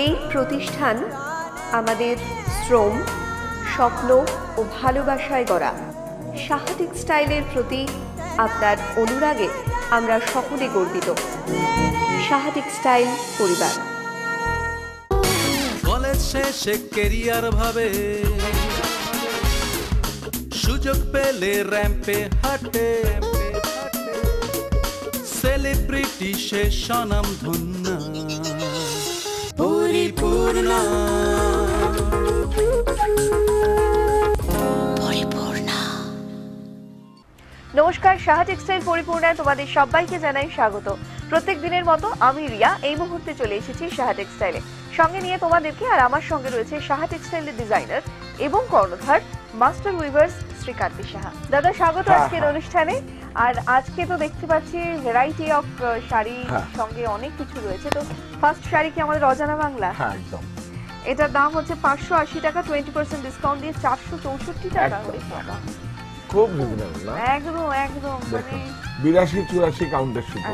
এই প্রতিষ্ঠান আমাদের শ্রম, স্বপ্ন ও ভালোবাসায় গড়া। সাহা টেক্সটাইলের প্রতি আপনার অনুরাগে আমরা সকলে গর্বিত। সাহা টেক্সটাইল পরিবার। কলেজ শেষে কেরিয়ার ভাবে, সুযোগ পেলে র্যাম্পে হাঁটে, সেলিব্রিটি সে স্বনাম ধন্য পরিপূর্ণ। নমস্কার, সাহা টেক্সটাইল পরিপূর্ণায় তোমাদের সবাইকে জানাই স্বাগত। প্রত্যেক দিনের মতো আমি রিয়া এই মুহূর্তে চলে এসেছি সাহা টেক্সটাইলে, সঙ্গে নিয়ে তোমাদেরকে। আর আমার সঙ্গে রয়েছে সাহা টেক্সটাইলের ডিজাইনার এবং কর্ণধার মাস্টার উইভার্স শ্রীকান্তি সাহা। দাদা, স্বাগত আজকের অনুষ্ঠানে। আর আজকে তো দেখতে পাচ্ছি ভ্যারাইটি অফ শাড়ি, সঙ্গে অনেক কিছু রয়েছে। তো ফার্স্ট শাড়ি কি আমাদের অজানা বাংলা? হ্যাঁ, একদম। এটার দাম হচ্ছে 580 টাকা, 20% ডিসকাউন্ট দিয়ে 464 টাকা। খুব রিজনেবল না? একদম একদম, মানে 82-84 কাউন্টের সুতো।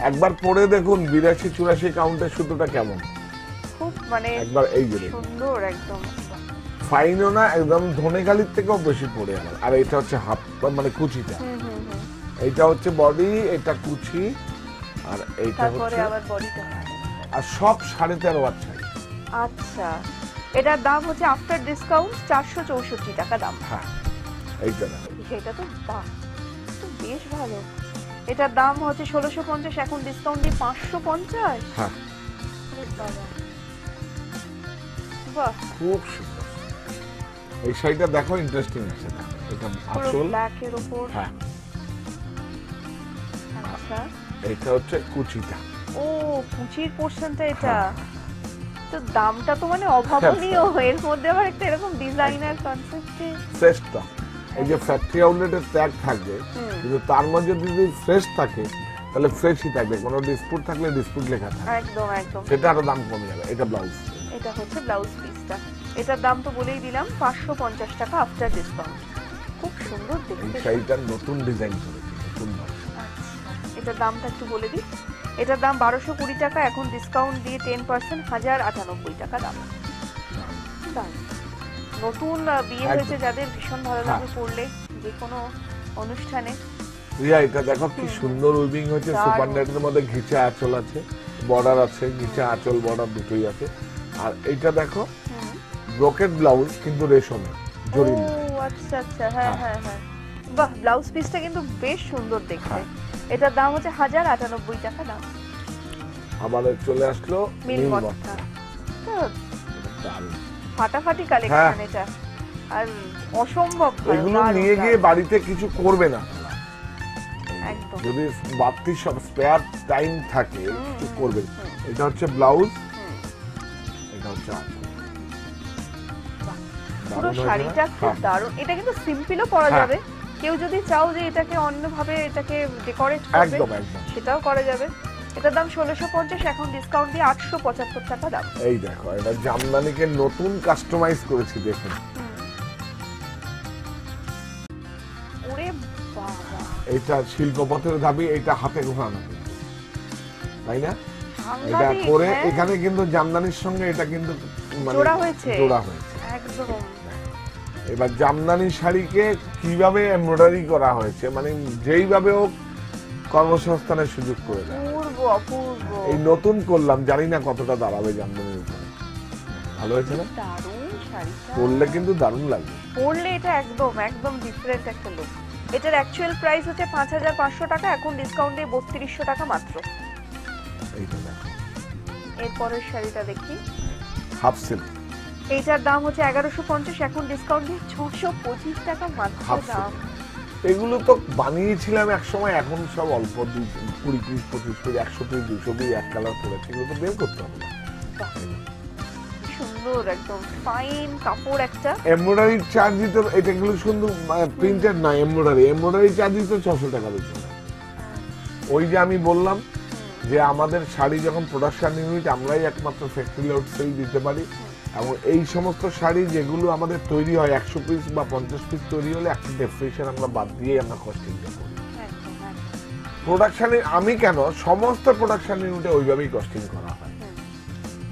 একবার পরে দেখুন 82-84 কাউন্টের সুতোটা কেমন, খুব মানে একবার এই যে সুন্দর, একদম ফাইনও না, একদম ধনেখালির থেকেও বেশি পড়ে আমার। আর এটা হচ্ছে হাফ, মানে কুচিটা। এইটা হচ্ছে বডি, এটা কুচি, আর এইটা হচ্ছে আবার বডিটা। আর সব 13.5 ওয়াট শাড়ি। আচ্ছা, এটার দাম হচ্ছে আফটার ডিসকাউন্ট 464 টাকা দাম। হ্যাঁ, এইটা না, সেটা তো বাহ, তো বেশ ভালো। এটার দাম হচ্ছে 1650, এখন ডিসকাউন্ট দিয়ে 550। হ্যাঁ, বাহ, খুব সুন্দর। এই শাড়িটা দেখো, ইন্টারেস্টিং আছে না? এটা আসল ব্ল্যাক এর উপর। হ্যাঁ, আচ্ছা, এটা হচ্ছে কুচিটা। ও, কুচির পোরশনটা এটা। তো দামটা তো মানে অভাবনীয়। এর মধ্যে আবার একটা এরকম ডিজাইনার কনসেপ্টে ফ্রেশটা, এই যে ফ্যাক্টরি আউটলেটের ট্যাগ থাকবে, কিন্তু তার মধ্যে যদি ফ্রেশ থাকে তাহলে ফ্রেশই থাকবে, কোনো ডিসপুট থাকলে ডিসপুট লেখা থাকে। একদম একদম, সেটা আরো দাম কমে যাবে। এটা ব্লাউজ, এটা হচ্ছে ব্লাউজ পিসটা। এটার দাম তো বলেই দিলাম 550 টাকা আফটার ডিসকাউন্ট। খুব সুন্দর দেখতে। এই শাড়িটার নতুন ডিজাইন করেছে, নতুন ভাবে। আচ্ছা, এটার দামটা একটু বলে দিই। এটার দাম 1220 টাকা, এখন ডিসকাউন্ট দিয়ে 10% 1098 টাকা দাম। নতুন বিয়ে হয়েছে যাদের ভীষণ ভালো লাগবে পরলে যে কোনো অনুষ্ঠানে। রিয়া, এটা দেখো কি সুন্দর উইভিং হয়েছে। সুপার নেটের মধ্যে ঘিচা আঁচল আছে, বর্ডার আছে, ঘিচা আঁচল বর্ডার দুটোই আছে। আর এইটা দেখো ব্রোকেট ব্লাউজ, কিন্তু রেশমের জরি। ও আচ্ছা আচ্ছা, হ্যাঁ হ্যাঁ হ্যাঁ, বাহ, ব্লাউজ পিসটা কিন্তু বেশ সুন্দর দেখতে। এটার দাম হচ্ছে 1098 টাকা দাম। আবার চলে আসলো নীলমঠা। ফাটাফাটি কালেকশন এটা, আর অসম্ভব ভালো। এগুলো নিয়ে গিয়ে বাড়িতে কিছু করবে না, একদম, যদি বাড়তি সব স্পেয়ার টাইম থাকে কিছু করবে। এটা হচ্ছে ব্লাউজ, এটা হচ্ছে পুরো শাড়িটা খুব দারুণ। এটা কিন্তু সিম্পলও পরা যাবে, কেউ যদি চাও যে এটাকে অন্যভাবে এটাকে ডেকোরেট করবে সেটাও করা যাবে। এটার দাম 1650, এখন ডিসকাউন্ট দিয়ে 875 টাকা দাম। এই দেখো, এটা জামদানিকে নতুন কাস্টমাইজ করেছি, দেখুন। ওরে বাবা, এটা শিল্পপথের দাবি, এটা হাতে ঘোরানো, তাই না? এটা করে এখানে কিন্তু জামদানির সঙ্গে এটা কিন্তু জোড়া হয়েছে একদম। এবার জামদানি শাড়িকে কিভাবে এমব্রয়ডারি করা হয়েছে, মানে যেইভাবে হোক কর্মসংস্থানের সুযোগ করে দেয়। এই নতুন করলাম, জানি না কতটা দাঁড়াবে জামদানির উপরে। ভালো হয়েছে না? দারুণ শাড়িটা, পরলে কিন্তু দারুণ লাগবে। পরলে এটা একদম একদম ডিফারেন্ট একটা লুক। এটার অ্যাকচুয়াল প্রাইস হচ্ছে 5500 টাকা, এখন ডিসকাউন্ট দিয়ে 3200 টাকা মাত্র। এইটা দেখো। এরপরের শাড়িটা দেখি, হাফ সিল্ক। এইটার দাম হচ্ছে 1150, এখন ডিসকাউন্ট দিয়ে 625 টাকা মাত্র দাম। এগুলো তো বানিয়েছিলাম এক সময়, এখন সব অল্প 20 পিস 25 পিস 100 পিস 200 পিস এক কালার পড়েছে, এগুলো তো বের করতে হবে না। সুন্দর একদম ফাইন কাপড় একটা। এমব্রয়ডারি চার্জ দিতে, এটা গুলো সুন্দর প্রিন্টেড না, এমব্রয়ডারি চার্জ দিতে 600 টাকা দিতে। ওই যে আমি বললাম যে আমাদের শাড়ি যখন প্রোডাকশন ইউনিট, আমরাই একমাত্র ফ্যাক্টরি লোড সেল দিতে পারি। এবং এই সমস্ত শাড়ি যেগুলো আমাদের তৈরি হয় 100 পিস বা 50 পিস তৈরি হলে একটা ডেফিনেশন আমরা বাদ দিয়ে আমরা কস্টিংটা করি। প্রোডাকশনে আমি কেন, সমস্ত প্রোডাকশন ইউনিটে ওইভাবেই কস্টিং করা হয়।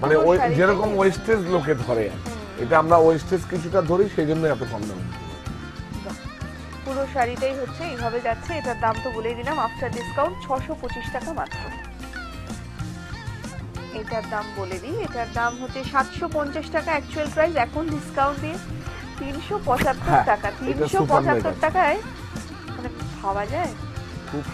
মানে পুরো ওই শাড়িটাই যেরকম এরকম। ওয়েস্টেজ লোকে ধরে আর কি। এটা আমরা ওয়েস্টেজ কিছুটা ধরি, সেই জন্য এত কম দাম। বাহ। পুরো শাড়িটাই হচ্ছে এইভাবে যাচ্ছে। এটার দাম তো বলেই দিলাম আফটার ডিসকাউন্ট 625 টাকা মাত্র। এটার দাম বলে দিই, এটার দাম হচ্ছে 750 টাকা অ্যাকচুয়াল প্রাইস, এখন ডিসকাউন্ট দিয়ে 375 হ্যাঁ, টাকা। এটা super net 375 আছে। টাকায় মানে ভাবা যায়? খুব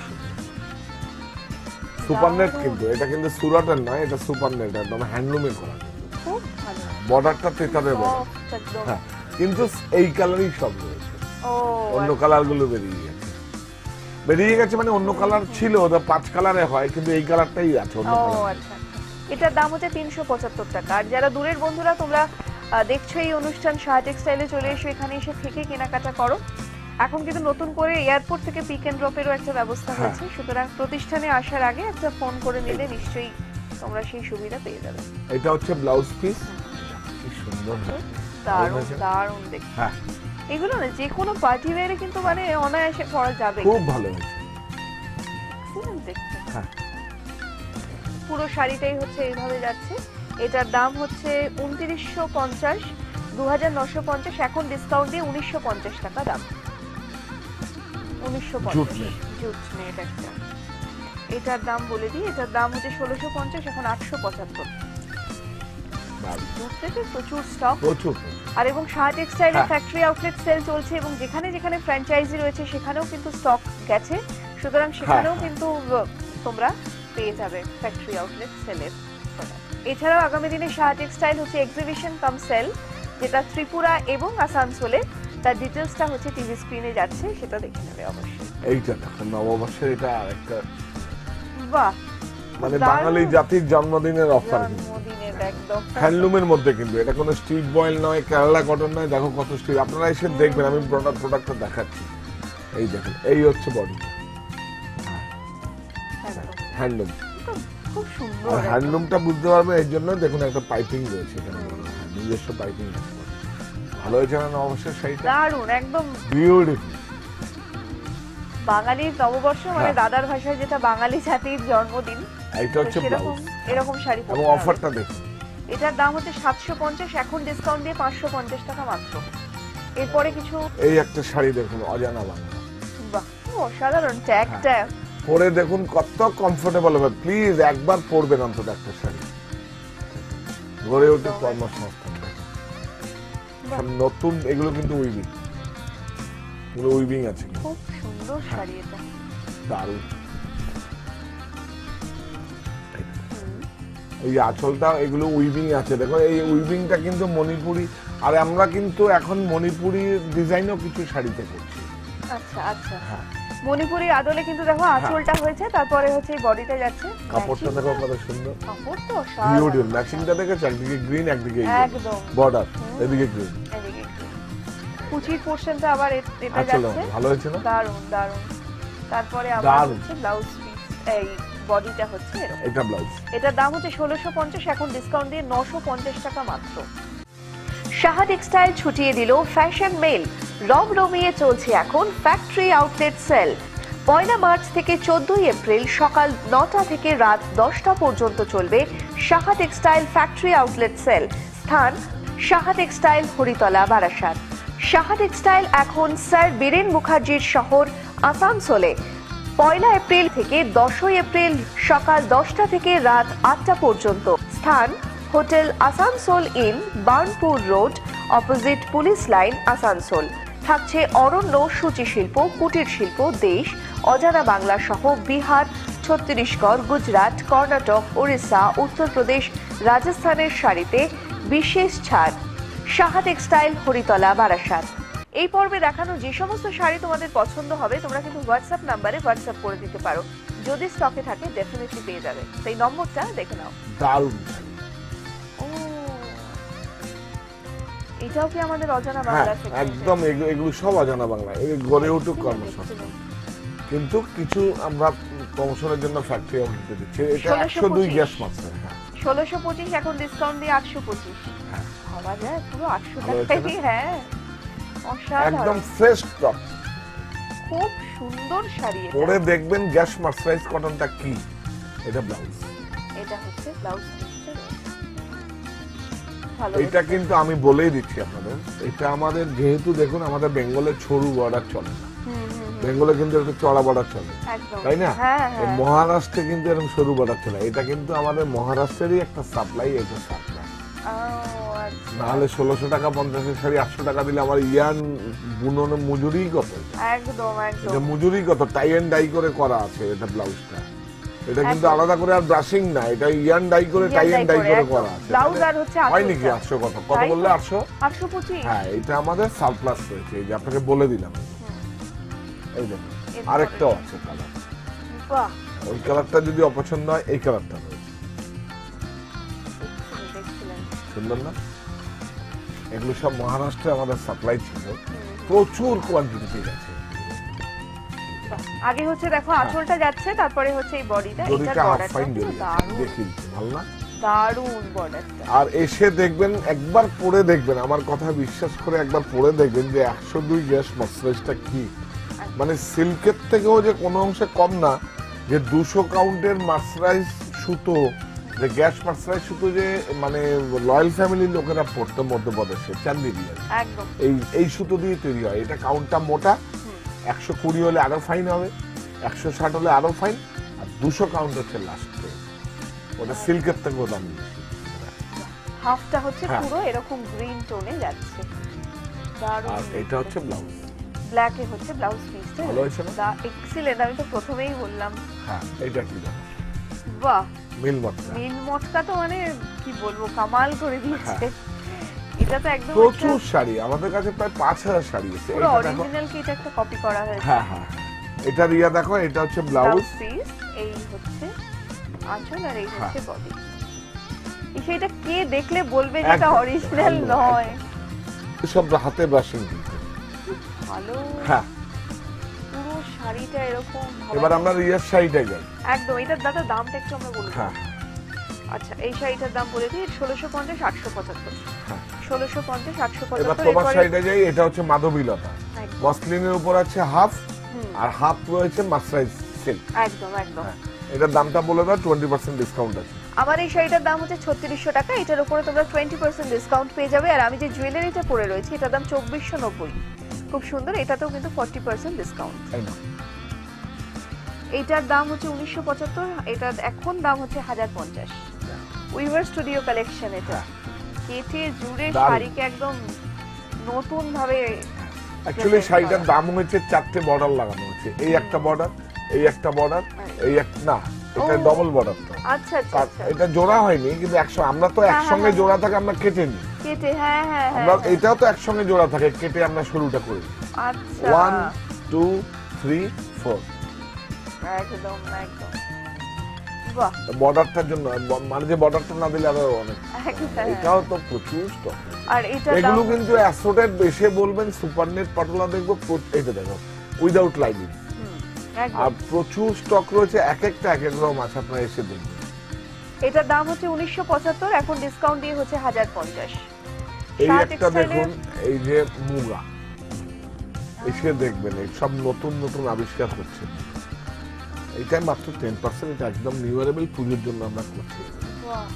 সুপার নেট, দারুণ। কিন্তু এটা কিন্তু সুরাটের নয়, এটা সুপার নেট, একদম হ্যান্ডলুমে করা। খুব ভালো, বর্ডারটা তেতারে বড়, সফট একদম। হ্যাঁ, কিন্তু এই কালারই সব রয়েছে, ও অন্য কালার গুলো বেরিয়ে গেছে মানে অন্য কালার ছিল, ওটা 5 কালারে হয়, কিন্তু এই কালারটাই আছে অন্য ও কালার। আচ্ছা। এটার দাম হচ্ছে 375 টাকা। আর যারা দূরের বন্ধুরা তোমরা দেখছো এই অনুষ্ঠান সাহা টেক্সটাইলে, চলে এসো, এখানে এসে থেকে কেনাকাটা করো। এখন কিন্তু নতুন করে এয়ারপোর্ট থেকে পিক এন্ড ড্রপেরও একটা ব্যবস্থা হ্যাঁ। হয়েছে, সুতরাং প্রতিষ্ঠানে আসার আগে একটা ফোন করে নিলে নিশ্চয়ই তোমরা সেই সুবিধা পেয়ে যাবে। এটা হচ্ছে ব্লাউজ পিস, কি সুন্দর, দারুণ হয়েছে? দারুণ দেখতে। হ্যাঁ, এগুলো না যে কোনো পার্টি ওয়্যারে কিন্তু মানে অনায়াসে পরা যাবে। খুব ভালো হয়েছে। Excellent দেখতে। হ্যাঁ, পুরো শাড়িটাই হচ্ছে এইভাবে যাচ্ছে। এটার দাম হচ্ছে 2950, 2950, এখন ডিসকাউন্ট দিয়ে 1950 টাকা দাম। 1950 জুট নেট। জুট নেট একটা। এটার দাম বলে দিই, এটার দাম হচ্ছে 1650, এখন 875। ভালো। জুট নেটের প্রচুর স্টক। প্রচুর। আর এবং সাহা টেক্সটাইলের হ্যাঁ। ফ্যাক্টরি আউটলেট সেল চলছে, এবং যেখানে যেখানে ফ্র্যাঞ্চাইজি রয়েছে সেখানেও কিন্তু স্টক গেছে, সুতরাং সেখানেও হ্যাঁ। কিন্তু তোমরা পেয়ে যাবে ফ্যাক্টরি আউটলেট সেলের। এছাড়াও আগামী দিনে সাহা টেক্সটাইল হচ্ছে এক্সিবিশন কাম সেল, যেটা ত্রিপুরা এবং আসানসোলে, তার ডিটেলসটা হচ্ছে টিভি স্ক্রিনে যাচ্ছে, সেটা দেখে নেবে অবশ্যই। এইটা দেখো, নববর্ষের এটা একটা বাহ, মানে দারুণ। বাঙালি জাতির জন্মদিনের অফার, জন্মদিনের একদম হ্যান্ডলুমের মধ্যে, কিন্তু এটা কোনো স্ট্রিট বয়েল নয়, কেরালা কটন নয়। দেখো কত স্ট্রিট, আপনারা এসে দেখবেন, আমি প্রোডাক্টটা দেখাচ্ছি। এই দেখেন, এই হচ্ছে বডি, একদম। হ্যান্ডলুম। তো খুব সুন্দর আর একদম। হ্যান্ডলুমটা বুঝতে পারবে এর জন্য, দেখুন একটা পাইপিং রয়েছে এখানে, নিজস্ব পাইপিং আছে। ভালো হয়েছে না নববর্ষের শাড়িটা? দারুণ একদম। বিউটিফুল। বাঙালির নববর্ষ মানে হ্যাঁ। দাদার ভাষায় যেটা বাঙালি জাতির জন্মদিন, এইটা তো হচ্ছে সেরকম ব্লাউজ, এরকম শাড়ি এবং পরতে হবে। অফারটা দেখুন। এটার দাম হচ্ছে 750, এখন ডিসকাউন্ট দিয়ে 550 টাকা মাত্র। এরপরে কিছু এই একটা শাড়ি দেখুন, অজানা বাংলা, বাহ, অসাধারণ ট্যাগটা। পরে দেখুন কত কমফোর্টেবল হবে। প্লিজ একবার পরবেন অন্তত একটা শাড়ি। গড়ে ওঠে কর্মসংস্থান, দেখুন। সব নতুন, এগুলো কিন্তু উইভিং, এগুলো উইভিং আছে, খুব সুন্দর শাড়ি এটা। দারুণ। এই আঁচলটা, এগুলো উইভিং আছে, দেখো এই উইভিংটা কিন্তু মণিপুরি, আর আমরা কিন্তু এখন মণিপুরি ডিজাইনও কিছু শাড়িতে করছি। আচ্ছা আচ্ছা, হ্যাঁ, মণিপুরি আদলে কিন্তু দেখো আঁচলটা হয়েছে, তারপরে হচ্ছে এই বডিটা যাচ্ছে। কাপড়টা দেখো কত সুন্দর, কাপড় তো বিউটিফুল। অসাধারণ। ম্যাচিংটা দেখেছো, একদিকে গ্রিন, একদিকে একদম। বর্ডার, এদিকে গ্রিন। এদিকে একটু। কুচির পোর্শনটা আবার এটা আঁচল যাচ্ছে। ভালো হয়েছে না? দারুণ দারুণ। তারপরে আবার দারুণ। হচ্ছে ব্লাউজ পিস, এই বডিটা হচ্ছে এরকম। এটা ব্লাউজ। এটার দাম হচ্ছে 1650, এখন ডিসকাউন্ট দিয়ে 950 টাকা মাত্র। সাহা টেক্সটাইল ছুটিয়ে দিল ফ্যাশন মেল। রমরমিয়ে চলছে এখন ফ্যাক্টরি আউটলেট সেল। 1 মার্চ থেকে 14 এপ্রিল সকাল 9টা থেকে রাত 10টা পর্যন্ত চলবে Saha textile factory outlet sale. স্থান সাহা টেক্সটাইল, হরিতলা, বারাসাত। সাহা টেক্সটাইল এখন স্যার বীরেন মুখার্জির শহর আসানসোলে। 1 এপ্রিল থেকে 10 এপ্রিল সকাল 10টা থেকে রাত 8টা পর্যন্ত। স্থান hotel Asansol in, Burnpur road, opposite police line, Asansol. থাকছে অরণ্য, সূচিশিল্প, কুটির শিল্প, দেশ, অজানা বাংলা সহ বিহার, ছত্তিশগড়, গুজরাট, কর্ণাটক, ওড়িশা, উত্তরপ্রদেশ, রাজস্থানের শাড়িতে বিশেষ ছাড়। সাহা টেক্সটাইল, হরিতলা, বারাসাত। এই পর্বে দেখানো যে সমস্ত শাড়ি তোমাদের পছন্দ হবে তোমরা কিন্তু হোয়াটসঅ্যাপ নাম্বারে হোয়াটসঅ্যাপ করে দিতে পারো, যদি স্টকে থাকে ডেফিনেটলি পেয়ে যাবে। সেই নম্বরটা দেখে নাও। দারুণ। ও, এটাও কি আমাদের অজানা হ্যাঁ, বাংলা থেকে? একদম এগুলো সব অজানা বাংলা, এই গড়ে উঠুক কর্মসংস্থান। কিন্তু কিছু আমরা প্রমোশনের জন্য ফ্যাক্টরি আউটলেটে দিচ্ছি। এটা 102 গ্যাস মাস্টার। 1625, এখন ডিসকাউন্ট দিয়ে 825। হ্যাঁ। ভাবা যায়, পুরো 800 ভালো হয়েছে টাকাই। না? হ্যাঁ, একদম অসাধারণ। Fresh stock. খুব সুন্দর শাড়ি এটা। পরে দেখবেন গ্যাস মার্সারাইজ কটনটা কি। এটা ব্লাউজ। এটা হচ্ছে ব্লাউজ পিসটা। ভালো এটা হচ্ছে। কিন্তু আমি বলেই দিচ্ছি আপনাদের, এটা আমাদের যেহেতু দেখুন আমাদের বেঙ্গলের সরু বর্ডার চলে না, বেঙ্গলে কিন্তু একটা চড়া বর্ডার চলে, একদম তাই না? হ্যাঁ এই হ্যাঁ মহারাষ্ট্রে কিন্তু এরকম সরু বর্ডার চলে, এটা কিন্তু আমাদের মহারাষ্ট্রেরই একটা সাপ্লাই, এটা সাপ্লাই। ও, আচ্ছা। নাহলে 1600 টাকা 50 শাড়ি 800 টাকা দিলে আমার ইয়ান বুননে মজুরি কত, একদম এটা একদম মজুরি কত, টাই এন্ড ডাই করে করা আছে এটা ব্লাউজটা, এটা কিন্তু একদম। আলাদা করে আর ব্রাশিং না, এটা ইয়ান ডাই করে টাই এন্ড ডাই করে করা আছে। ব্লাউজ আর হচ্ছে হয় নাকি আঁচলটা। 800 কত কত তাই তো? বললে 800? 825। হ্যাঁ, এটা আমাদের সারপ্লাস রয়েছে, এই যে আপনাকে বলে দিলাম। এই দেখুন এরপরে আরেকটাও আছে কালার, বাহ, ওই কালারটা যদি অপছন্দ হয় এই কালারটা রয়েছে, excellent, excellent। সুন্দর না? এগুলো সব মহারাষ্ট্রে আমাদের সাপ্লাই ছিল, প্রচুর কোয়ান্টিটি আছে। বাহ, আগে হচ্ছে দেখো আঁচলটা যাচ্ছে, তারপরে হচ্ছে এই বডিটা, এটার জরিটা হাফ বর্ডারটা ফাইন জরি দারুণ দেখি, ভালো না? দারুণ বর্ডারটা। আর এসে দেখবেন, একবার পরে দেখবেন, আমার কথা বিশ্বাস করে একবার পরে দেখবেন যে 102 গ্যাস মার্সারাইজটা কি, মানে সিল্কের থেকেও যে কোনো অংশে কম না, যে 200 কাউন্টের মার্সারাইজ সুতো, যে গ্যাস মার্সারাইজ সুতো, যে মানে রয়্যাল ফ্যামিলির লোকেরা পড়তো মধ্যপ্রদেশে চান্দিরিয়া, একদম এই সুতো দিয়ে তৈরি হয়। এটা কাউন্টটা মোটা, 120 হলে আরো ফাইন হবে, 160 হলে আরো ফাইন, আর 200 কাউন্ট হচ্ছে লাস্ট, ওটা সিল্কের থেকেও দাম বেশি। হাফটা হচ্ছে হ্যাঁ। পুরো এরকম গ্রিন টোনে যাচ্ছে, দারুণ। আর এটা হচ্ছে ব্লাউজ, ব্ল্যাকে হচ্ছে ব্লাউজ পিসটা, ভালো হয়েছে না? এক্সিলেন্ট। আমি তো প্রথমেই বললাম হ্যাঁ, এটা কি জানো, বাহ, মিল মটকা, মিন মটকা তো মানে কি বলবো, কামাল করে দিয়েছে। হ্যাঁ। এটা তো একদম প্রচুর শাড়ি আমাদের কাছে, প্রায় 5000 শাড়ি আছে। পুরো এটা দেখো, অরিজিনাল কি এটা একটা কপি করা হয়েছে। হ্যাঁ হ্যাঁ, এটা রিয়া দেখো, এটা হচ্ছে ব্লাউজ, ব্লাউজ পিস, এই হচ্ছে আঁচল, আর এই হচ্ছে বডি। সেটা কে দেখলে বলবে যে এটা একদম, অরিজিনাল একদম, নয়। সব হাতে ব্রাশিং দিতে। ভালো, হ্যাঁ, পুরো শাড়িটা এরকম ভাবা এবার আমরা রিয়ার শাড়িটা যাই। একদম। এটার দামটা একটু আমরা বলবো। হ্যাঁ আচ্ছা, এই শাড়িটার দাম বলে দিই, 1650 875। হ্যাঁ, 1650 এবার 875। তোমার শাড়িটা যাই, এটা হচ্ছে মাধবীলতা, একদম মসলিনের উপর আছে হাফ, হুম, আর হাফ রয়েছে মার্সারাইজ সিল্ক। একদম একদম। এটার দামটা বলে দাও, 20% ডিসকাউন্ট আছে। আমার এই শাড়িটার দাম হচ্ছে 3600 টাকা, এটার উপরে তোমরা 20% ডিসকাউন্ট পেয়ে যাবে। আর আমি যে জুয়েলারিটা পরে রয়েছি এটার দাম 2490, খুব সুন্দর, এটাতেও কিন্তু 40% ডিসকাউন্ট। তাই না? এটার দাম হচ্ছে 1975, এটার এখন দাম হচ্ছে 1050। উইভার স্টুডিও কালেকশন এটা, কেটে জুড়ে দারুণ। শাড়িকে একদম নতুন ভাবে। অ্যাকচুয়ালি শাড়িটার দাম হচ্ছে 4টে বর্ডার লাগানো আছে, এই একটা বর্ডার, এই একটা বর্ডার, এই একটা, না এটা ও। ডবল বর্ডার তো, আচ্ছা আচ্ছা আচ্ছা, এটা জোড়া হয়নি কিন্তু আমরা তো হ্যাঁ, একসঙ্গে হ্যাঁ। জোড়া থাকে, আমরা কেটে নিই, কেটে, হ্যাঁ হ্যাঁ আমরা হ্যাঁ, এটাও তো একসঙ্গে জোড়া থাকে, কেটে আমরা শুরুটা করি। আচ্ছা 1 2 3 4, একদম একদম, বাহ, বর্ডারটার জন্য, মানে যে বর্ডারটা না দিলে আরো অনেক, একদম। এটাও তো প্রচুর স্টক। আর এটা এগুলো কিন্তু অ্যাসোটেড বেশি বলবেন, সুপারনেট পাটোলা দেখবো, এটা দেখো উইদাউট লাইনিং, আর প্রচুর স্টক রয়েছে, এক একটা এক এক রকম আছে, আপনারা এসে দেখবেন। এটার দাম হচ্ছে 1975, এখন ডিসকাউন্ট দিয়ে হচ্ছে 1050। এই শাহ একটা টেক্সটাইলের- দেখুন, এই যে মুগা, এসে দেখবেন এই সব নতুন নতুন আবিষ্কার হচ্ছে, এটা মাত্র 10%, এটা একদম নিউয়ারেবল, পুজোর জন্য আমরা করছি। বাহ,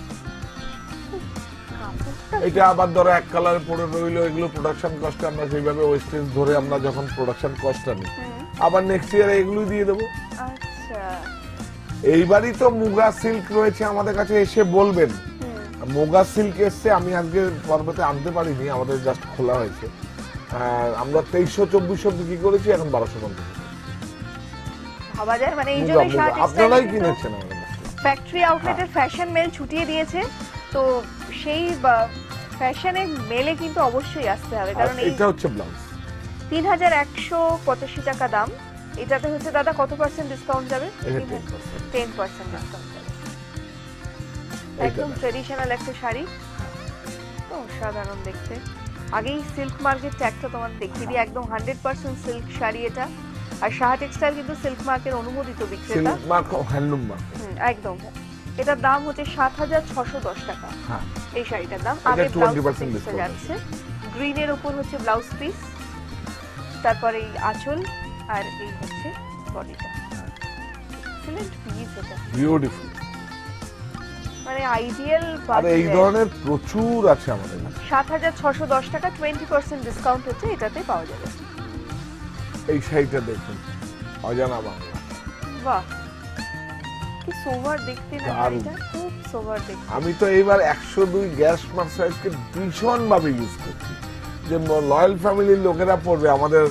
কাপড়টা এটা আবার ধরো এক কালার পরে রইলো, এগুলো প্রোডাকশন কস্টে আমরা সেইভাবে ওয়েস্টেজ ধরে আমরা যখন প্রোডাকশন কস্টটা নিই, আবার নেক্সট ইয়ারে এগুলোই দিয়ে দেবো। আচ্ছা, এইবারই তো মুগা সিল্ক রয়েছে আমাদের কাছে, এসে বলবেন। মুগা সিল্ক এসছে, আমি আজকে পর্বতে আনতে পারিনি, আমাদের জাস্ট খোলা হয়েছে, আমরা 2300-2400 বিক্রি করেছি, এখন 1250। ভাবা যায়, মানে এই মুগা, জন্য মুগা, শাহ আপনারাই টেক্সটাইল কিনেছেন আমাদের কাছ থেকে। ফ্যাক্টরি আউটলেটের ফ্যাশন মেল ছুটিয়ে দিয়েছে, তো সেই ফ্যাশনের মেলে কিন্তু অবশ্যই আসতে হবে, আর কারণ এই এটা হচ্ছে ব্লাউজ, 3185 টাকা দাম। এটাতে হচ্ছে দাদা কত পার্সেন্ট ডিসকাউন্ট যাবে? এটা 10%। 10% ডিসকাউন্ট যাবে। এইটা একদম দেখো। ট্রেডিশনাল একটা শাড়ি, তো সাধারণ দেখতে। আগেই সিল্ক মার্কেট ট্যাগটা তোমার দেখিয়ে দিই, একদম 100% সিল্ক শাড়ি এটা। আর শাহ টেক্সটাইল কিন্তু সিল্ক মার্কের অনুমোদিত বিক্রেতা। Silk mark, handloom mark. একদম। এটার দাম হচ্ছে 7610 টাকা। হ্যাঁ, এই শাড়িটার দাম এটা আগে 20% ব্লাউজ পিস discount যাচ্ছে, গ্রিনের উপর হচ্ছে ব্লাউজ পিস, তারপরে এই আঁচল, আর এই হচ্ছে বডিটা। এক্সিলেন্ট পিস এটা। বিউটিফুল। মানে আইডিয়াল আর এই ধরনের প্রচুর আছে আমাদের কাছে। 7,610 টাকা 20% ডিসকাউন্ট হচ্ছে, এটাতে পাওয়া যাবে। এই শাড়িটা দেখুন, অজানা বাংলা। বাহ, কি সোভার দেখতে না দারুণ। শাড়িটা, খুব সোভার দেখতে। আমি তো এইবার 102 গ্যাস মার্সাইজকে ভীষণ ভাবে ইউজ করছি, যে লয়াল ফ্যামিলির লোকেরা পড়বে, আমাদের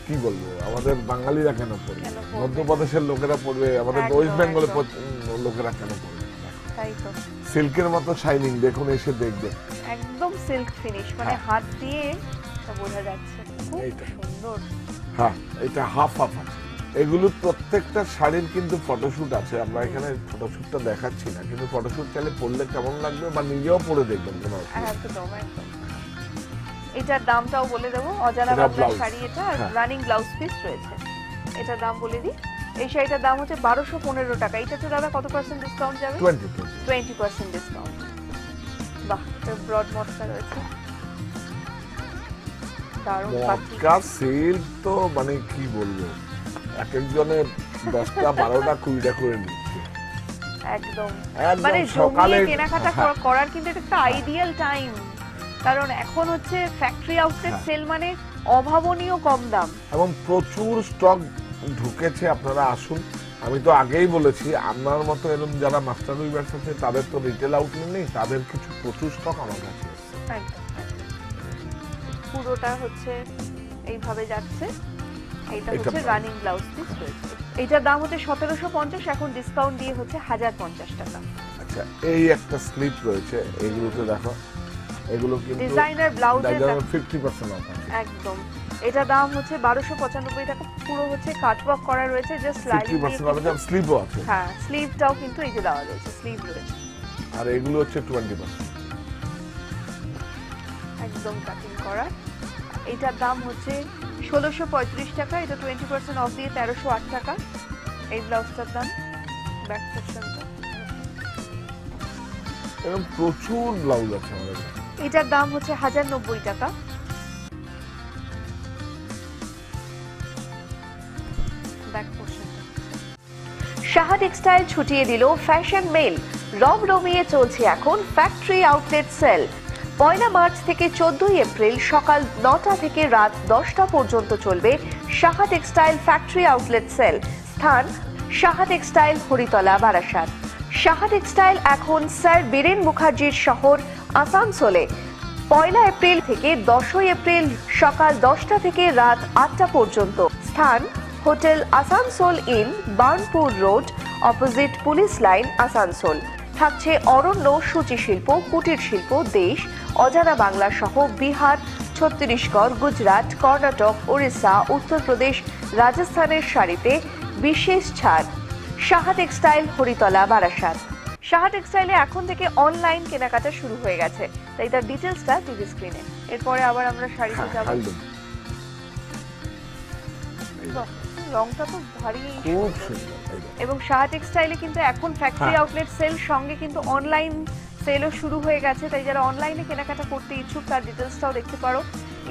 কি বলবো, আমাদের বাঙালিরা কেন পড়বে, কেন পড়বে? মধ্যপ্রদেশের লোকেরা পড়বে, আমাদের একদম, ওয়েস্ট বেঙ্গলের একদম। লোকেরা কেন পড়বে। তাই তো, সিল্কের মতো শাইনিং, দেখুন এসে দেখবে। একদম সিল্ক ফিনিশ, মানে হ্যাঁ। হাত দিয়ে তা বোঝা যাচ্ছে, খুব এইটা। সুন্দর। হ্যাঁ, এটা হাফ হাফ আছে। এগুলো প্রত্যেকটা শাড়ির কিন্তু ফটোশুট আছে, আমরা এখানে ফটোশুটটা দেখাচ্ছি না, কিন্তু ফটোশুট চাইলে পরলে কেমন লাগবে বা নিজেও পরে দেখবেন কোনো অসুবিধা নেই। একদম একদম। এটার দামটাও বলে দেবো, অজানা এটা বাংলা blouse। শাড়ি এটা, আর হ্যাঁ। রানিং ব্লাউজ পিস রয়েছে। এটার দাম বলে দিই, এই শাড়িটার দাম হচ্ছে 1215 টাকা। এটাতে দাদা কত পার্সেন্ট ডিসকাউন্ট যাবে? 20% ডিসকাউন্ট। বাহ, ব্রড মটকা রয়েছে, দারুণ পাখি। মটকা সিল্ক তো মানে কি বলবো, এক একজনে 10টা 12টা 20টা করে নিচ্ছে একদম, একদম মানে সকালে। জমিয়ে কেনাকাটা হ্যাঁ, করার কিন্তু এটা একটা আইডিয়াল টাইম, কারণ এখন হচ্ছে ফ্যাক্টরি আউটলেট হ্যাঁ। সেল মানে অভাবনীয় কম দাম। এবং প্রচুর স্টক ঢুকেছে, আপনারা আসুন। আমি তো আগেই বলেছি, আপনার মতো এরকম যারা মাস্টার উইভার্স আছে তাদের তো রিটেল আউটলেট নেই, তাদের কিছু প্রচুর স্টক আমার কাছে আছে। একদম, একদম। পুরোটা হচ্ছে এইভাবে যাচ্ছে, এটা এটা হচ্ছে blouse। রানিং ব্লাউজ পিস রয়েছে। এটার দাম হচ্ছে 1750, এখন ডিসকাউন্ট দিয়ে হচ্ছে 1050 টাকা। আচ্ছা, এই একটা স্লিপ রয়েছে, এগুলোতে দেখো, এগুলো কিন্তু ডিজাইনার ব্লাউজের 50% অফ আছে। একদম, এটা দাম হচ্ছে 1295 টাকা, পুরো হচ্ছে কাটওয়ার্ক করা রয়েছে, জাস্ট লাইন 50% অফ আছে, স্লিপও আছে। হ্যাঁ, স্লিভটাও কিন্তু এই যে দেওয়া রয়েছে, স্লিভ রয়েছে, আর এগুলো হচ্ছে 20%। একদম কাটিং করা। এটার দাম হচ্ছে 1635 টাকা, এটা 20% অফ দিয়ে 1308 টাকা। এই ব্লাউজটার দাম, ব্যাক সেকশনটা, এরকম প্রচুর ব্লাউজ আছে আমাদের কাছে। এটার দাম হচ্ছে 1090 টাকা। ব্যাক পোর্শনটা। সাহা টেক্সটাইল ছুটিয়ে দিল ফ্যাশন মেল, রমরমিয়ে চলছে এখন ফ্যাক্টরি আউটলেট সেল। 1 মার্চ থেকে 14 এপ্রিল সকাল 9টা থেকে রাত 10টা পর্যন্ত চলবে Saha textile factory outlet sale. স্থান সাহা টেক্সটাইল, হরিতলা, বারাসাত। সাহা টেক্সটাইল এখন স্যার বীরেন মুখার্জির শহর আসানসোলে। 1 এপ্রিল থেকে 10 এপ্রিল সকাল 10টা থেকে রাত 8টা পর্যন্ত। স্থান hotel Asansol in, Burnpur road, opposite police line, Asansol. থাকছে অরণ্য, সূচি শিল্প, কুটির শিল্প, দেশ, অজানা বাংলা সহ বিহার, ছত্তিশগড়, গুজরাট, কর্ণাটক, ওড়িশা, উত্তরপ্রদেশ, রাজস্থানের শাড়িতে বিশেষ ছাড়। সাহা টেক্সটাইল, হরিতলা, বারাসাত। সাহা টেক্সটাইলে এখন থেকে অনলাইন কেনাকাটা শুরু হয়ে গেছে, তাই তার ডিটেলসটা টিভি স্ক্রিনে। এরপরে আবার আমরা শাড়িতে হ্যাঁ, যাব। একদম। বাহ, রংটা তো ভারী খুব সুন্দর। সুন্দর, এই দেখো। এবং সাহা টেক্সটাইলে কিন্তু এখন ফ্যাক্টরি হ্যাঁ। আউটলেট সেল সঙ্গে কিন্তু অনলাইন সেলও শুরু হয়ে গেছে, তাই যারা অনলাইনে কেনাকাটা করতে ইচ্ছুক তার ডিটেলসটাও দেখতে পারো।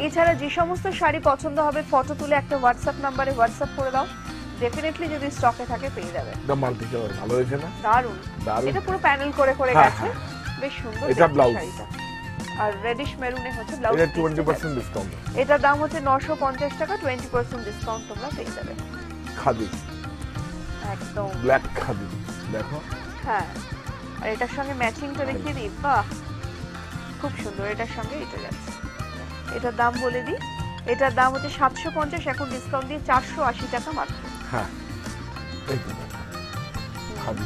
এছাড়া যে সমস্ত শাড়ি পছন্দ হবে ফটো তুলে একটা হোয়াটসঅ্যাপ নাম্বারে হোয়াটসঅ্যাপ করে দাও, ডেফিনেটলি যদি স্টকে থাকে পেয়ে যাবে। এটা মাল্টি কালার, ভালো হয়েছে না? দারুণ, দারুণ। এটা পুরো প্যানেল করে করে হ্যাঁ, গেছে, হ্যাঁ। বেশ সুন্দর এটা দেখতে blouse। শাড়িটা। আর রেডিশ মেরুনে হচ্ছে ব্লাউজ। এটা 20% ডিসকাউন্ট। এটার দাম হচ্ছে 950 টাকা, 20% ডিসকাউন্ট তোমরা পেয়ে যাবে। খাদি, একদম, ব্ল্যাক খাদি, দেখো। হ্যাঁ। আর এটার সঙ্গে ম্যাচিংটা দেখিয়ে দিই, বাহ খুব সুন্দর, এটার সঙ্গে এটা যাচ্ছে। এটার দাম বলে দিই, এটার দাম হচ্ছে 750, এখন ডিসকাউন্ট দিয়ে 480 টাকা মাত্র। হ্যাঁ, এই তো দেখো, খাদি,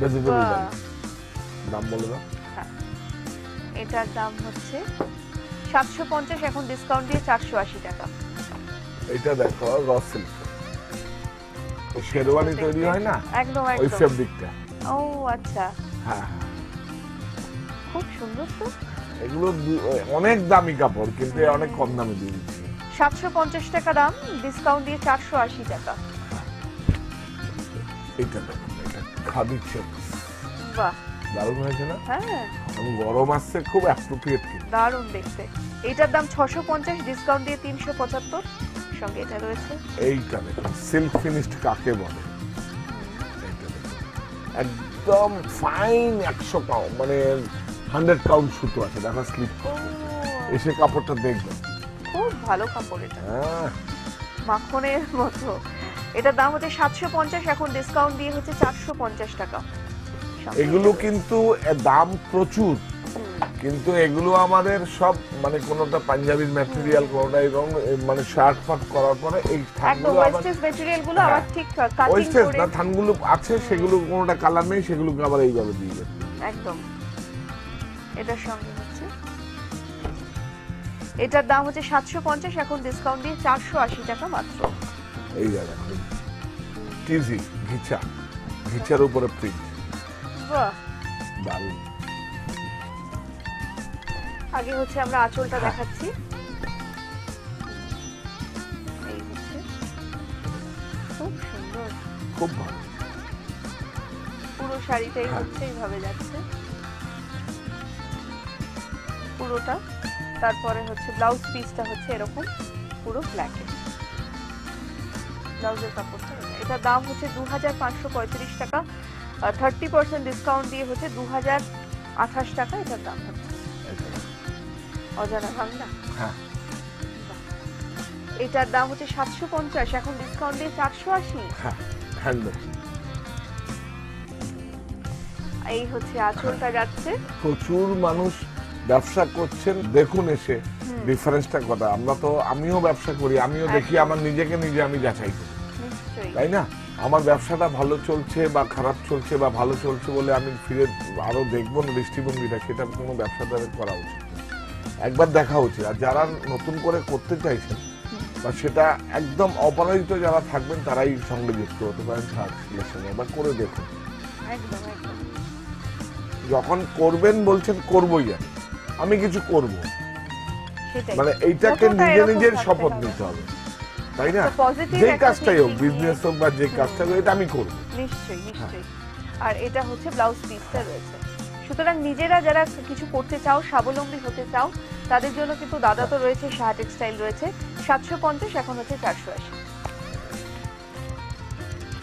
ভেজিটেবল বাহ। ডাল। দাম বলে দাও। হ্যাঁ, এটার দাম হচ্ছে 750, এখন ডিসকাউন্ট দিয়ে 480 টাকা। এটা দেখো, র সিল্ক, শেরওয়ানি তৈরি হয় না, একদম ওই একদম। ফেব্রিকটা। ও আচ্ছা, হ্যাঁ, হ্যাঁ। খুব সুন্দর তো। এগুলো অনেক দামি কাপড়, কিন্তু এ অনেক কম দামে দিয়ে দিচ্ছি। 750 টাকা দাম, ডিসকাউন্ট দিয়ে 480 টাকা। এইটা দেখো, এটা খাদি চেক, বাহ, দারুণ হয়েছে না? হ্যাঁ এবং গরম আসছে, খুব অ্যাপ্রোপ্রিয়েট কিন্তু। দারুণ দেখতে। এটার দাম 650, ডিসকাউন্ট দিয়ে 375, সঙ্গে এটা রয়েছে। এইটা দেখুন, সিল্ক ফিনিশড কাকে বলে, এইটা দেখুন, একদম ফাইন 100 কাউন্ট মানে 100 কাউন্ট সুতো আছে, দেখা স্লিপ ও, এসে কাপড়টা দেখবেন। খুব ভালো কাপড় এটা, হ্যাঁ মাখনের মতো। এটার দাম হচ্ছে 750, এখন ডিসকাউন্ট দিয়ে হচ্ছে 450 টাকা। এগুলো কিন্তু দাম প্রচুর, কিন্তু এগুলো আমাদের সব মানে কোনোটা পাঞ্জাবির ম্যাটেরিয়াল, কোনোটা এরকম মানে শার্ট ফাট করার পরে এই একদম থানগুলো আবার ওয়েস্টেজ ম্যাটেরিয়াল গুলো আবার হ্যাঁ, ঠিক কাটিং ওয়েস্টেজ করে না থানগুলো আছে, সেগুলো কোনোটা কালার নেই, সেগুলোকে আবার এইভাবে দিয়ে দেবে। একদম। এটার সঙ্গে হচ্ছে, এটার দাম হচ্ছে 750, এখন ডিসকাউন্ট দিয়ে 480 টাকা মাত্র। এই জায়গা টিজি ঘিচা, ঘিচার উপরে প্রিন্ট, বাহ, দারুণ। আগে হচ্ছে আমরা আঁচলটা দেখাচ্ছি। এই হচ্ছে খুব সুন্দর, খুব ভালো। পুরো শাড়িটাই হচ্ছে এইভাবে যাচ্ছে পুরোটা। তারপরে হচ্ছে ব্লাউজ পিসটা হচ্ছে এরকম পুরো ব্ল্যাকে, ব্লাউজের কাপড়টা এটার দাম হচ্ছে 2535 টাকা, 30% ডিসকাউন্ট দিয়ে হচ্ছে 2028 টাকা এটার দাম হচ্ছে। অজানা বাংলা, হ্যাঁ এটার দাম হচ্ছে 750, এখন ডিসকাউন্ট দিয়ে 480। হ্যাঁ হ্যান্ডমেড। এই হচ্ছে আঁচলটা যাচ্ছে। প্রচুর মানুষ ব্যবসা করছেন, দেখুন এসে ডিফারেন্সটা কথা। আমরা তো আমিও ব্যবসা করি, আমিও দেখি, আমার নিজেকে নিজে আমি যাচাই করি, নিশ্চয়ই তাই না? আমার ব্যবসাটা ভালো চলছে বা খারাপ চলছে বা ভালো চলছে বলে আমি ফিরে আরো দেখবো না দৃষ্টিভঙ্গিটা, সেটা কোনো ব্যবসাদারের করা উচিত না। একবার দেখা উচিত। আর যারা নতুন করে করতে চাইছেন বা সেটা একদম অপরাজিত যারা থাকবেন, তারাই সঙ্গে যুক্ত হতে পারেন থার্ড সিলেকশনে, বা করে দেখুন। একদম একদম। যখন করবেন বলছেন করবই, আমি কিছু করব, সেটাই মানে এইটাকে মতটা নিজে এরকম নিজের থাকতে শপথ হবে। নিতে হবে, তাই না? একটা positive যে একটা কাজটাই হোক, thinking বিজনেস হোক বা যে কাজটা হোক, এটা আমি করব। নিশ্চয়ই নিশ্চয়ই। আর এটা হচ্ছে ব্লাউজ পিসটা রয়েছে। সুতরাং নিজেরা যারা কিছু করতে চাও, স্বাবলম্বী হতে চাও, তাদের জন্য কিন্তু দাদা তো রয়েছে, সাহা টেক্সটাইল রয়েছে। 750, এখন হচ্ছে 480।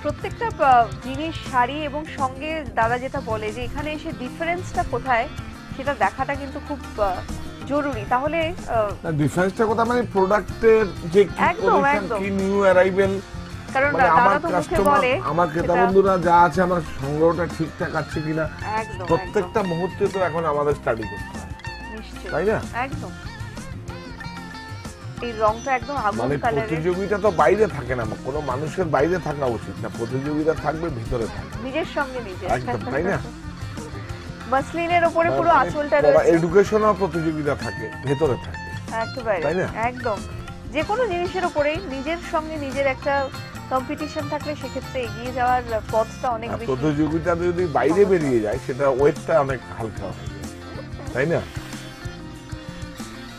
প্রত্যেকটা জিনিস, শাড়ি এবং সঙ্গে দাদা যেটা বলে যে এখানে এসে ডিফারেন্সটা কোথায় সেটা দেখাটা কিন্তু খুব জরুরি। তাহলে ডিফারেন্সটা কথা মানে প্রোডাক্টের যে কি একদম, পজিশন, একদম। কি নিউ অ্যারাইভেল, কারণ মানে আমার দাদা তো মুখে কাস্টমার, বলে আমার ক্রেতা সেটা- বন্ধুরা যা আছে, আমার সংগ্রহটা ঠিকঠাক আছে কিনা, একদম প্রত্যেকটা মুহূর্তে তো এখন আমাদের স্টাডি করতে হয়, একদম, নিশ্চয়ই তাই না? একদম। এই রংটা একদম আগুন মানে কালারের, প্রতিযোগিতা তো বাইরে থাকে না, কোনো মানুষের বাইরে থাকা উচিত না, প্রতিযোগিতা থাকবে ভিতরে থাকবে, নিজের সঙ্গে নিজে একদম, তাই না? মাসলিনের উপরে পুরো আঁচলটা মানে রয়েছে, এডুকেশনাল প্রতিযোগিতা থাকে, ভেতরে থাকে, একেবারে তাই না? একদম। যে কোনো জিনিসের উপরেই নিজের সঙ্গে নিজের একটা কম্পিটিশন থাকলে সেক্ষেত্রে এগিয়ে যাওয়ার পথটা অনেক আর বেশি। প্রতিযোগিতা যদি বাইরে বেরিয়ে যায়, সেটা ওয়েটটা অনেক হালকা হয়ে যায়, তাই না?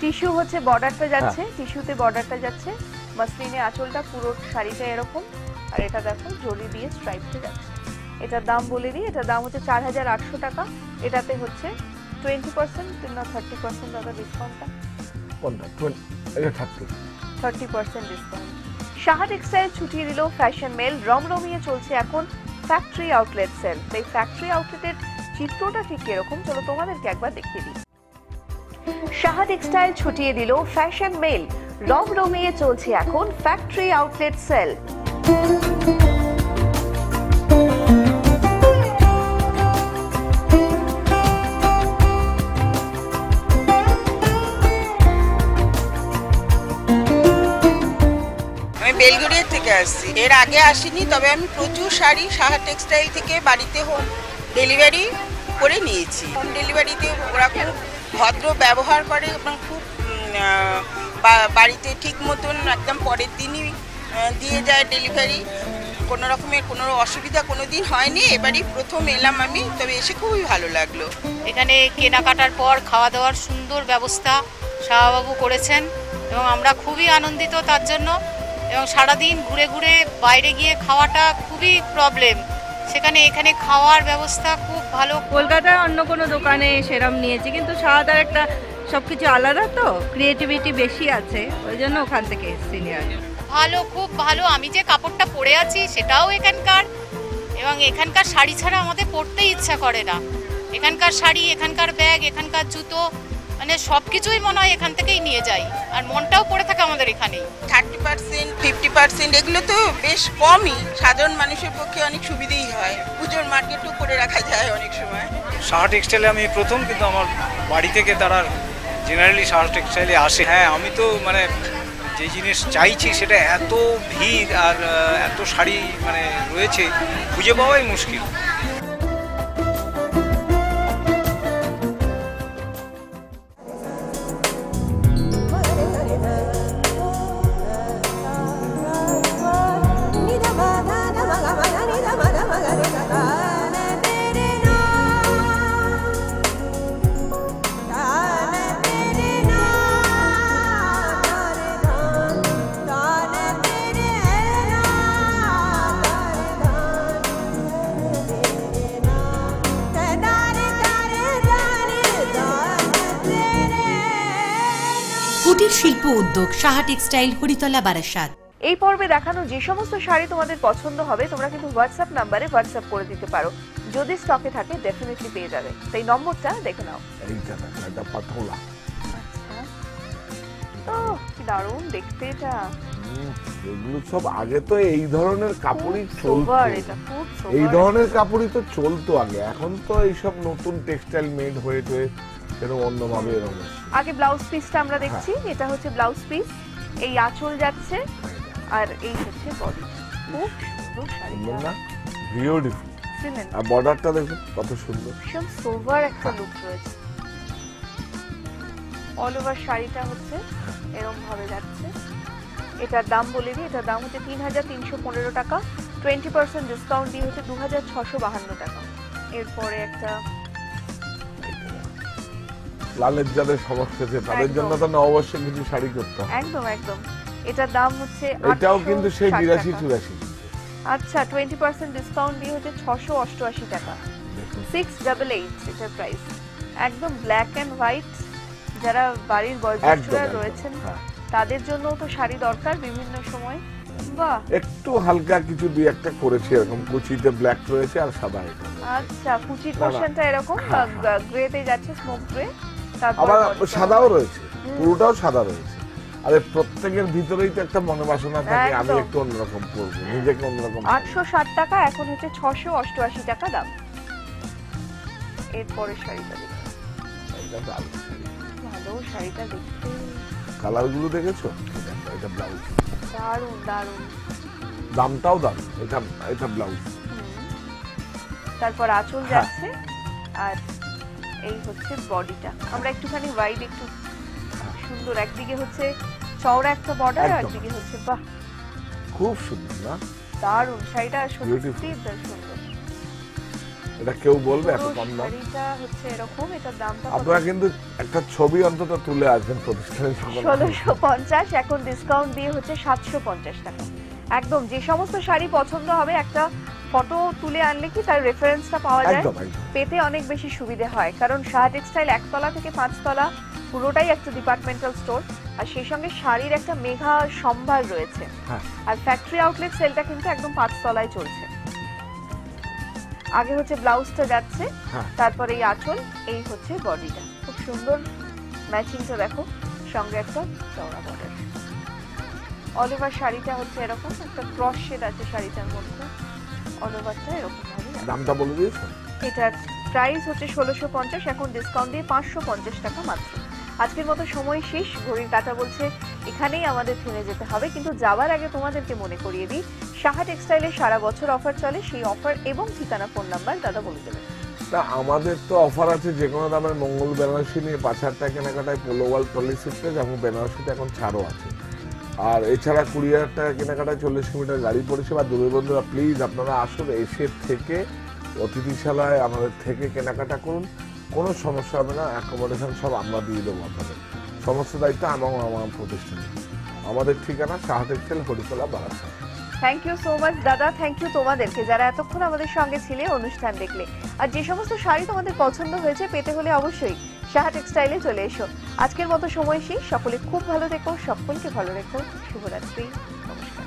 টিস্যু হচ্ছে বর্ডারটা যাচ্ছে, টিস্যুতে বর্ডারটা যাচ্ছে, মাসলিনে আঁচলটা, পুরো শাড়িটা এরকম। আর এটা দেখো জরি দিয়ে স্ট্রাইপটা যাচ্ছে। এটার দাম বলে দিই, এটার দাম হচ্ছে 4800 টাকা। এটাতে হচ্ছে 20% না 30% দাদা ডিসকাউন্টটা? কোনটা 30% ডিসকাউন্ট। সাহা টেক্সটাইল ছুটিয়ে দিল ফ্যাশন মেল, রমরমিয়ে চলছে এখন ফ্যাক্টরি আউটলেট সেল। এই ফ্যাক্টরি আউটলেটের চিত্রটা ঠিক এরকম, চলো তোমাদেরকে একবার দেখিয়ে দিই। সাহা টেক্সটাইল ছুটিয়ে দিল ফ্যাশন মেল, রমরমিয়ে চলছে এখন ফ্যাক্টরি আউটলেট সেল। আমি বেলগড়িয়া থেকে আসছি, এর আগে আসিনি, তবে আমি প্রচুর শাড়ি সাহা টেক্সটাইল থেকে বাড়িতে হোম ডেলিভারি করে নিয়েছি। হোম ডেলিভারিতে ওরা খুব ভদ্র ব্যবহার করে এবং খুব বাড়িতে ঠিক মতন একদম পরের দিনই দিয়ে যায় ডেলিভারি। কোনো রকমের কোনো অসুবিধা কোনো দিন হয়নি, এবারই প্রথম এলাম আমি, তবে এসে খুবই ভালো লাগলো। এখানে কেনাকাটার পর খাওয়া দাওয়ার সুন্দর ব্যবস্থা শাহবাবু করেছেন এবং আমরা খুবই আনন্দিত তার জন্য। এবং সারাদিন ঘুরে ঘুরে বাইরে গিয়ে খাওয়াটা খুবই প্রবলেম, সেখানে এখানে খাওয়ার ব্যবস্থা খুব ভালো। কলকাতায় অন্য কোনো দোকানে সেরম নিয়েছি, কিন্তু সাদার একটা সব কিছু আলাদা, তো ক্রিয়েটিভিটি বেশি আছে, ওই জন্য ওখান থেকে এসেছি নিয়ে। ভালো, খুব ভালো। আমি যে কাপড়টা পরে আছি সেটাও এখানকার, এবং এখানকার শাড়ি ছাড়া আমাদের পরতেই ইচ্ছা করে না। এখানকার শাড়ি, এখানকার ব্যাগ, এখানকার জুতো, মানে সব কিছুই মনে হয় এখান থেকেই নিয়ে যাই, আর মনটাও পড়ে থাকে আমাদের এখানেই। 30%, 50% এগুলো তো বেশ কমই, সাধারণ মানুষের পক্ষে অনেক সুবিধেই হয়। পুজোর মার্কেটও করে রাখা যায় অনেক সময়। সাহা টেক্সটাইলে আমি প্রথম, কিন্তু আমার বাড়ি থেকে তারা জেনারেলি সাহা টেক্সটাইলে আসে। হ্যাঁ, আমি তো মানে যে জিনিস চাইছি সেটা এত ভিড় আর এত শাড়ি মানে রয়েছে, খুঁজে পাওয়াই মুশকিল। কুটির শিল্প উদ্যোগ সাহা টেক্সটাইল, হরিতলা, বারাসাত। এই পর্বে দেখানো যে সমস্ত শাড়ি তোমাদের পছন্দ হবে তোমরা কিন্তু হোয়াটসঅ্যাপ নাম্বারে হোয়াটসঅ্যাপ করে দিতে পারো। যদি স্টকে থাকে ডেফিনেটলি পেয়ে যাবে। সেই নম্বরটা দেখে নাও। এইটা দেখো, এটা পাটোলা। আচ্ছা, তো কি দারুণ দেখতে এটা। এগুলো সব আগে তো এই ধরনের কাপড়ই চলতো, সোবার, এটা খুব সোবার। এই ধরনের কাপড়ই তো চলতো আগে। এখন তো এইসব নতুন টেক্সটাইল মেড হয়ে এরকম অন্যভাবে এরকম। আগে ব্লাউজ পিসটা আমরা দেখছি, এটা হচ্ছে ব্লাউজ পিস। এই আঁচল যাচ্ছে আর এই হচ্ছে বডি। খুব সুন্দর শাড়িটা না, বিউটিফুল। Excellent. আর বর্ডারটা দেখুন কত সুন্দর, ভীষণ সোবার একটা লুক রয়েছে। অল ওভার শাড়িটা হচ্ছে এরকম ভাবে যাচ্ছে। এটার দাম বলে দিই, এটার দাম হচ্ছে 3315 টাকা। 20% ডিসকাউন্ট দিয়ে হচ্ছে 2652 টাকা। এরপরে একটা লালের যাদের সমস্যা আছে তাদের একদম। জন্য তো নববর্ষে কিছু শাড়ি করতে হবে। একদম একদম। এটার দাম হচ্ছে এটাও কিন্তু সেই 860 82 টাকা। 84। আচ্ছা, 20% ডিসকাউন্ট দিয়ে হচ্ছে 688 টাকা। 688 এটার প্রাইস। একদম ব্ল্যাক এন্ড হোয়াইট, যারা বাড়ির বয়োজ্যেষ্ঠরা একদম, রয়েছেন হ্যাঁ। তাদের জন্য তো শাড়ি দরকার বিভিন্ন সময়। বাহ, একটু হালকা কিছু দুই একটা করেছি, এরকম কুচিতে ব্ল্যাক রয়েছে আর সাদা এটা। আচ্ছা, কুচির না, না। পোর্শনটা এরকম হ্যাঁ, হ্যাঁ। গ্রেতে যাচ্ছে, স্মোক গ্রে। তারপর আবার body সাদাও রয়েছে, পুরোটাও সাদা রয়েছে। আরে প্রত্যেকের ভিতরেই তো একটা মনে বাসনা থাকে, আমি একদম। একটু অন্যরকম করবো, নিজেকে অন্যরকম। 860 টাকা, এখন হচ্ছে 688 টাকা দাম। এরপরে শাড়িটা দেখি, এটা ভালো শাড়ি। ভালো শাড়িটা দেখতে কালারগুলো দেখেছো? এটা ব্লাউজ, দারুণ দারুণ। দামটাও দাম। এটা এটা ব্লাউজ। তারপর আঁচল হ্যাঁ। যাচ্ছে আর এই হচ্ছে বডিটা। আমরা একটুখানি ওয়াইড, একটু সুন্দর। একদিকে হচ্ছে চওড়া একটা বর্ডার, আর একদম। একদিকে হচ্ছে বাহ, খুব সুন্দর না? দারুণ শাড়িটা, সত্যি Beautiful. বেশ সুন্দর। এটা কেউ বলবে এত পুরো কম দাম? শাড়িটা হচ্ছে এরকম, এটার দামটা আপনারা কিন্তু একটা ছবি অন্তত তুলে আসবেন প্রতিষ্ঠানের সঙ্গে। 1650, এখন ডিসকাউন্ট দিয়ে হচ্ছে 750 টাকা। একদম যে সমস্ত শাড়ি পছন্দ হবে একটা ফটো তুলে আনলে কি তার রেফারেন্সটা পাওয়া যায়, একদম একদম। পেতে অনেক বেশি সুবিধা হয়। কারণ সাহা টেক্সটাইল 1 তলা থেকে 5 তলা পুরোটাই একটা ডিপার্টমেন্টাল স্টোর, আর সেই সঙ্গে শাড়ির একটা মেঘা সম্ভার রয়েছে। হ্যাঁ। আর ফ্যাক্টরি আউটলেট সেলটা কিন্তু একদম 5 তলায় চলছে। আগে হচ্ছে ব্লাউজটা যাচ্ছে, হ্যাঁ। তারপরে এই আঁচল, এই হচ্ছে বডিটা। খুব সুন্দর ম্যাচিংটা দেখো, সঙ্গে একটা চওড়া বর্ডার। অল ওভার শাড়িটা হচ্ছে এরকম একটা ক্রস শেড আছে শাড়িটার মধ্যে। অল ওভারটা এরকম ভাবে আছে। দামটা বলে দিয়েছো? এটার প্রাইস হচ্ছে 1650, এখন ডিসকাউন্ট দিয়ে 550 টাকা মাত্র। আজকের মতো সময় শেষ, ঘড়ির কাঁটা বলছে এখানেই আমাদের থেমে যেতে হবে। কিন্তু যাওয়ার আগে তোমাদেরকে মনে করিয়ে দিই, সাহা টেক্সটাইলে সারা বছর অফার চলে। সেই অফার এবং ঠিকানা, ফোন নাম্বার দাদা বলে দেবেন। তা আমাদের তো অফার আছে যে কোনো দামের মঙ্গল বেনারসি নিয়ে 5000 টাকা কেনাকাটায় পোলোওয়াল পলিসিতে, যেমন বেনারসিতে এখন ছাড়ও আছে। আর এছাড়া 20000 টাকা কেনাকাটায় 40 কিলোমিটার গাড়ি পরিষেবা। দূরের বন্ধুরা প্লিজ আপনারা আসুন, এসে থেকে অতিথিশালায় আমাদের থেকে কেনাকাটা করুন, কোনো সমস্যা হবে না। অ্যাকোমোডেশন সব আমরা দিয়ে দেবো আপনাদের, সমস্ত দায়িত্ব আমার প্রতিষ্ঠানে। আমাদের ঠিকানা Saha textile, Haritala, Barasat. Thank you so much দাদা, থ্যাংক ইউ তোমাদেরকে যারা এতক্ষণ আমাদের সঙ্গে ছিলে, অনুষ্ঠান দেখলে। আর যে সমস্ত শাড়ি তোমাদের পছন্দ হয়েছে পেতে হলে অবশ্যই সাহা টেক্সটাইলে চলে এসো। আজকের মতো সময় শেষ, সকলে খুব ভালো থেকো, সকলকে ভালো রেখো। শুভরাত্রি, নমস্কার।